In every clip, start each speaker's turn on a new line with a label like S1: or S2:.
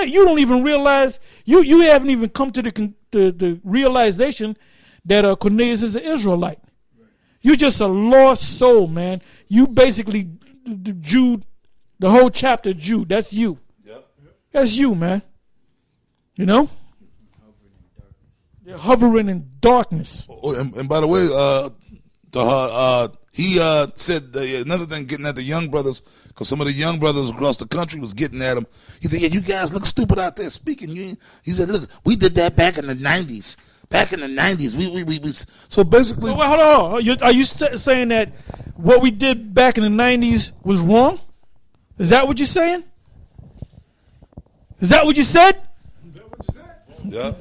S1: you don't even realize, you haven't even come to the realization that Cornelius is an Israelite. You're just a lost soul, man. You basically Jude, the whole chapter Jude. That's you. Yep. That's you, man. You know? They're hovering in darkness.
S2: Oh, and by the way, he said another thing, getting at the young brothers, because some of the young brothers across the country was getting at him. He said, yeah, you guys look stupid out there speaking. He said, look, we did that back in the 90s. Back in the 90s, we so basically.
S1: So, hold on. Are you saying that what we did back in the 90s was wrong? Is that what you're saying? Is that what you said?
S2: Yeah.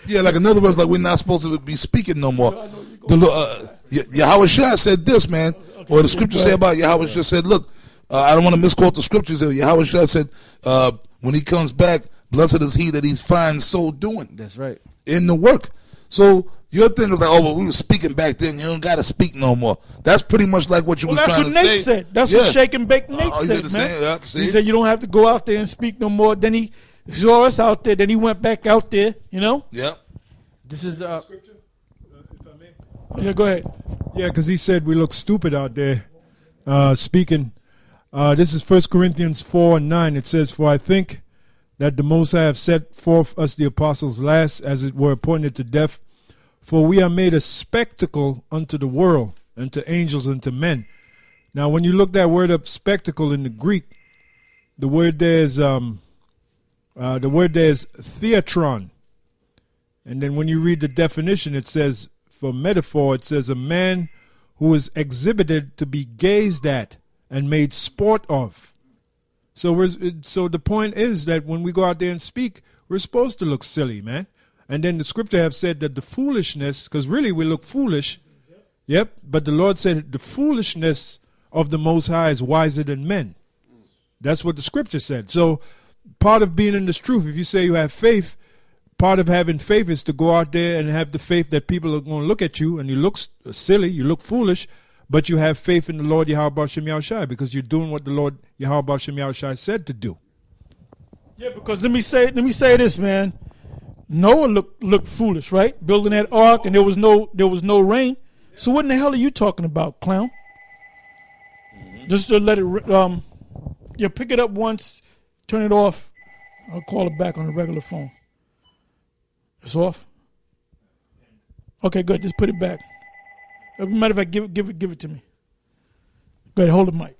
S2: Yeah, like in other words, like we're not supposed to be speaking no more. Yahweh Shai said this, man, or the scripture say about Yahweh Shai said, look, I don't want to misquote the scriptures. Yahweh Shai said, when he comes back, blessed is he that he finds so doing.
S3: That's right.
S2: In the work. So your thing is like, oh, well, we were speaking back then. You don't got to speak no more. That's pretty much like what you was trying to say.
S1: That's what Nate said. That's what Shake and Bake Nate said, man.
S2: Yep,
S1: he said you don't have to go out there and speak no more. Then he saw us out there. Then he went back out there, you know?
S2: Yep.
S3: This is
S4: scripture, if I may.
S1: Yeah, go ahead.
S4: Yeah, because he said we look stupid out there speaking. This is 1 Corinthians 4:9. It says, for I think that the Most High have set forth us the apostles last, as it were appointed to death. For we are made a spectacle unto the world, and to angels, and to men. Now, when you look that word up, spectacle, in the Greek, the word there is theatron. And then when you read the definition, it says, for metaphor, it says a man who is exhibited to be gazed at and made sport of. So the point is that when we go out there and speak, we're supposed to look silly, man. And then the scripture have said that the foolishness, because really we look foolish. Yep. But the Lord said the foolishness of the Most High is wiser than men. That's what the scripture said. So part of being in this truth, if you say you have faith, part of having faith is to go out there and have the faith that people are going to look at you and you look silly, you look foolish, but you have faith in the Lord Yahweh Shem Yahushai because you're doing what the Lord Yahweh Shem Yahushai said to do.
S1: Yeah, because let me say this, man. Noah looked foolish, right? Building that ark, and there was no rain. So what in the hell are you talking about, clown? Just to let it, pick it up once, turn it off. I'll call it back on the regular phone. It's off. Okay, good. Just put it back. Matter of fact, give it to me. Go ahead, hold the mic.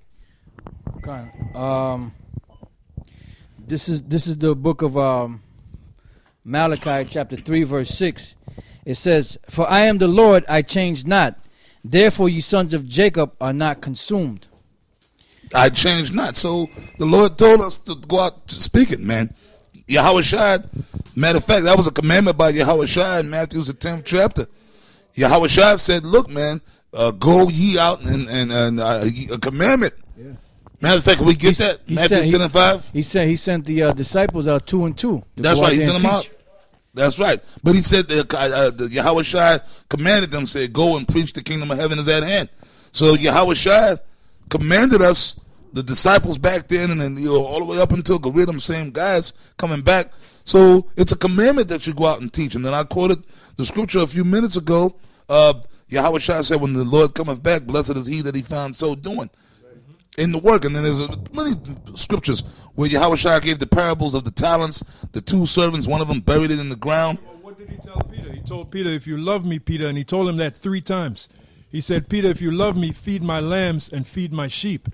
S3: Okay. This is the book of Malachi, chapter 3, verse 6. It says, for I am the Lord, I change not. Therefore, you sons of Jacob are not consumed.
S2: I change not. So the Lord told us to go out speaking, man. Yahweh Shai, matter of fact, that was a commandment by Yahweh Shai in Matthew the 10th chapter. Yahweh Shai said, look, man, go ye out and a commandment. Yeah. Matter of fact, can we get that? Matthew 10 and 5?
S3: He sent the disciples out 2 and 2.
S2: That's right. He sent them out. That's right. But he said the Yahweh Shai commanded them, said, go and preach the kingdom of heaven is at hand. So Yahweh Shai commanded us, the disciples back then, and then all the way up until we're them same guys coming back. So it's a commandment that you go out and teach. And then I quoted the scripture a few minutes ago. Yahweh Shai said, when the Lord cometh back, blessed is he that he found so doing in the work. And then there's many scriptures where Yahweh Shai gave the parables of the talents, the 2 servants, one of them buried it in the ground.
S4: Well, what did he tell Peter? He told Peter, if you love me, Peter, and he told him that 3 times. He said, Peter, if you love me, feed my lambs and feed my sheep.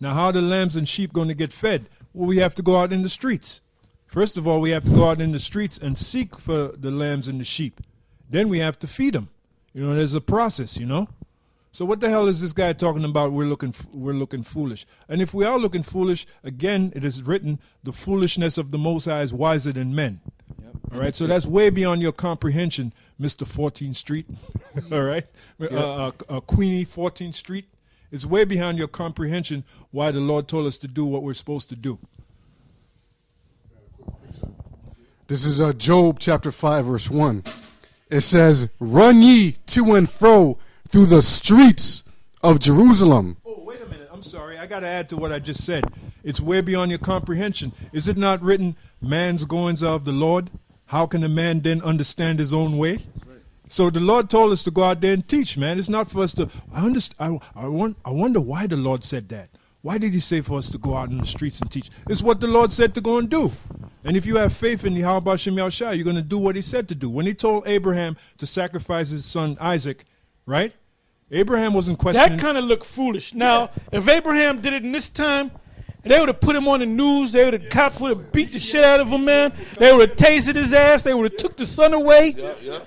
S4: Now, how are the lambs and sheep going to get fed? Well, we have to go out in the streets. First of all, we have to go out in the streets and seek for the lambs and the sheep. Then we have to feed them. There's a process, So what the hell is this guy talking about? We're looking foolish. And if we are looking foolish, again, it is written, the foolishness of the Most High is wiser than men. Yep. All right, so that's way beyond your comprehension, Mr. 14th Street. All right, Queenie 14th Street. It's way beyond your comprehension why the Lord told us to do what we're supposed to do.
S5: This is Job chapter 5, verse 1. It says, run ye to and fro through the streets of Jerusalem.
S4: Oh, wait a minute. I'm sorry. I got to add to what I just said. It's way beyond your comprehension. Is it not written, man's goings are of the Lord? How can a man then understand his own way? So the Lord told us to go out there and teach, man. It's not for us to. I wonder why the Lord said that. Why did He say for us to go out in the streets and teach? It's what the Lord said to go and do. And if you have faith in Yahweh Shem Yahushua, you're going to do what He said to do. When He told Abraham to sacrifice his son Isaac, right? Abraham wasn't questioning.
S1: That kind of looked foolish. Now, if Abraham did it in this time, they would have put him on the news. Cops would have beat the shit out of him, man. They would have tased his ass. They would have took the son away.
S2: Yeah.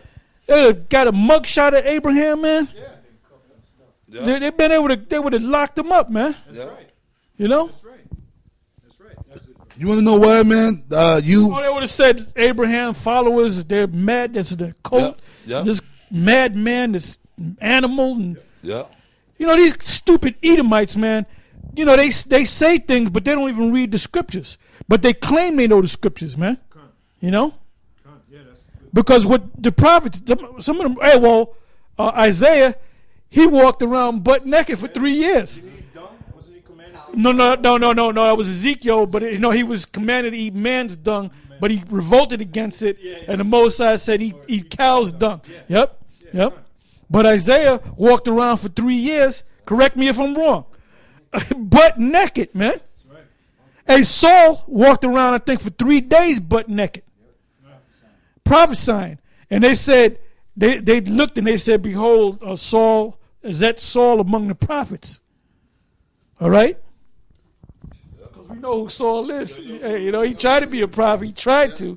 S1: They would have got a mugshot of Abraham, man.
S2: Yeah.
S1: They would have locked him up, man.
S2: Yeah.
S1: You know?
S4: That's right.
S2: You want to know why, man?
S1: Oh, they would have said Abraham followers, they're mad. This is the cult.
S2: Yeah.
S1: This madman, this animal. And,
S2: Yeah.
S1: you know, these stupid Edomites, man. You know, they say things, but they don't even read the scriptures. But they claim they know the scriptures, man. You know?
S4: Yeah, that's good.
S1: Because what the prophets, some of them, Isaiah, he walked around butt naked for 3 years.
S4: Wasn't he dumb? Wasn't he commanded to?
S1: No. That was Ezekiel, but he was commanded to eat man's dung, but he revolted against it, and the Mosai said eat cow's dung. Yep. But Isaiah walked around for 3 years. Correct me if I'm wrong. Butt naked, man.
S4: Right.
S1: And Saul walked around, I think, for 3 days butt naked, prophesying. And they said, they looked and they said, behold, Saul, is that Saul among the prophets? All right? Because we know who Saul is. You know, he tried to be a prophet. He tried to.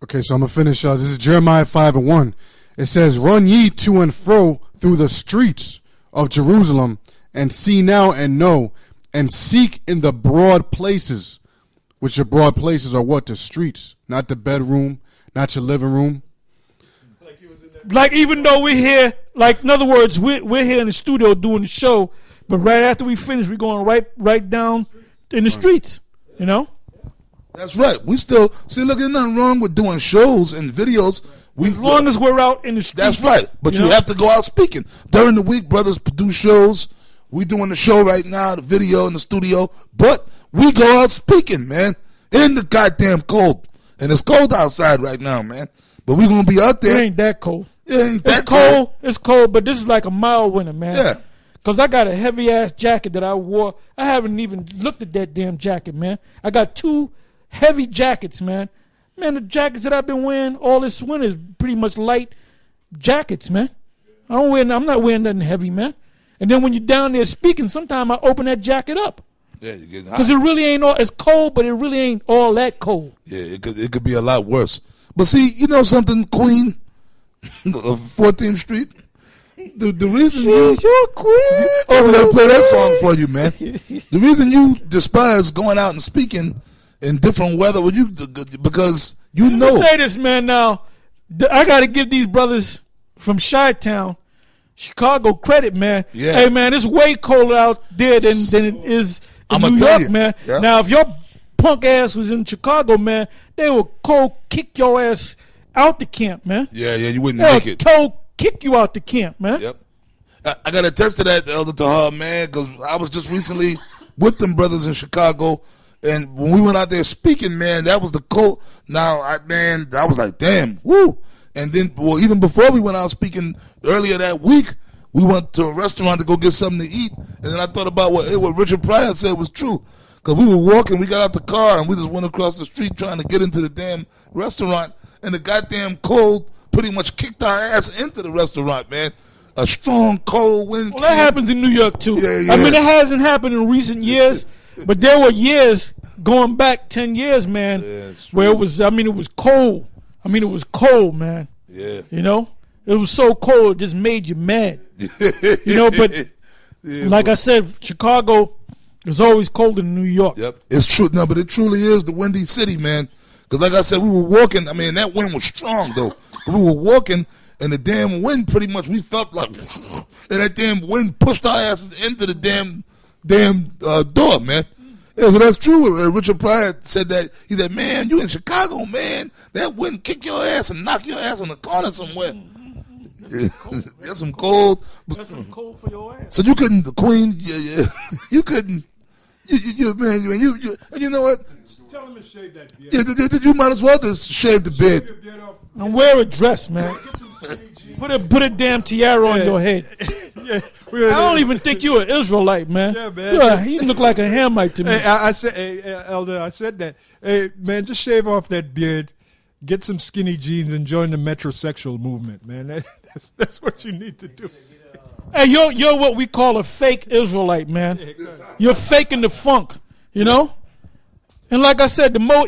S5: Okay, so I'm going to finish. This is Jeremiah 5:1. It says, run ye to and fro through the streets of Jerusalem, and see now and know, and seek in the broad places, which the broad places are what? The streets, not the bedroom, not your living room.
S1: Like, even though we're here, like, in other words, we're here in the studio doing the show, but right after we finish, we're going right down in the streets, you know?
S2: That's right. We still, see, look, there's nothing wrong with doing shows and videos.
S1: As long as we're out in the streets.
S2: That's right. But you have to go out speaking. During the week, brothers produce shows. We doing the show right now, the video in the studio. But we go out speaking, man, in the goddamn cold. And it's cold outside right now, man. But we going to be out there.
S1: It ain't that cold.
S2: Yeah, ain't
S1: It's
S2: that
S1: cold. It's cold, but this is like a mild winter, man.
S2: Yeah.
S1: Because I got a heavy-ass jacket that I wore. I haven't even looked at that damn jacket, man. I got 2 heavy jackets, man. Man, the jackets that I've been wearing all this winter is pretty much light jackets, man. I'm not wearing nothing heavy, man. And then when you're down there speaking, sometimes I open that jacket up.
S2: Yeah, you're getting hot.
S1: Because it really ain't all, it's cold, but it really ain't all that cold.
S2: Yeah, it could be a lot worse. But see, you know something, Queen of 14th Street? The reason
S1: She's your queen.
S2: Oh, we gotta play that song for you, man. The reason you despise going out and speaking in different weather, because you know.
S1: Let me say this, man. Now, I got to give these brothers from Chi-Town, Chicago, credit, man.
S2: Yeah.
S1: Hey, man, it's way colder out there than it is in
S2: I'ma
S1: New
S2: tell
S1: York,
S2: you.
S1: man.
S2: Yeah.
S1: Now, if your punk ass was in Chicago, man, they would cold kick your ass out the camp, man.
S2: Yeah, you wouldn't
S1: They
S2: make
S1: would
S2: it.
S1: cold kick you out the camp, man.
S2: Yep. I got to attest to that, Elder Tahar, man, because I was just recently with them brothers in Chicago, and when we went out there speaking, man, that was the cold. Now, I was like, damn, woo. And then, well, even before we went out speaking earlier that week, we went to a restaurant to go get something to eat, and then I thought about what Richard Pryor said was true. Because we were walking, we got out the car, and we just went across the street trying to get into the damn restaurant, and the goddamn cold pretty much kicked our ass into the restaurant, man. A strong cold wind.
S1: Well, that happens in New York, too.
S2: Yeah.
S1: I mean, it hasn't happened in recent years, but there were years going back 10 years, man, where it was cold. It was cold, man.
S2: Yeah.
S1: You know? It was so cold, it just made you mad. You know, but like I said, Chicago is always colder than New York.
S2: Yep. It's true. No, but it truly is the windy city, man. Because like I said, we were walking. That wind was strong, though. We were walking, and the damn wind pretty much, we felt like, and that damn wind pushed our asses into the damn door, man. Yeah, so that's true. Richard Pryor said that. He said, man, you in Chicago, man. That wind kick your ass and knock your ass in the corner somewhere. That's some cold.
S1: That's some cold for your ass.
S2: So you couldn't, the Queen, you couldn't And you know what?
S4: Tell him to shave that beard.
S2: Yeah, you might as well just shave the
S4: Shave
S2: beard.
S4: your beard off.
S1: And wear a dress, man.
S4: Get some skinny jeans.
S1: Put a damn tiara on your head.
S4: Yeah,
S1: I don't even think you're an Israelite, man.
S4: Yeah, man.
S1: You look like a Hamite to me.
S4: Hey, I said, hey, Elder, I said that. Hey, man, just shave off that beard, get some skinny jeans, and join the metrosexual movement, man. That's what you need to do.
S1: Hey, you're what we call a fake Israelite, man. You're faking the funk, you know? And like I said, the more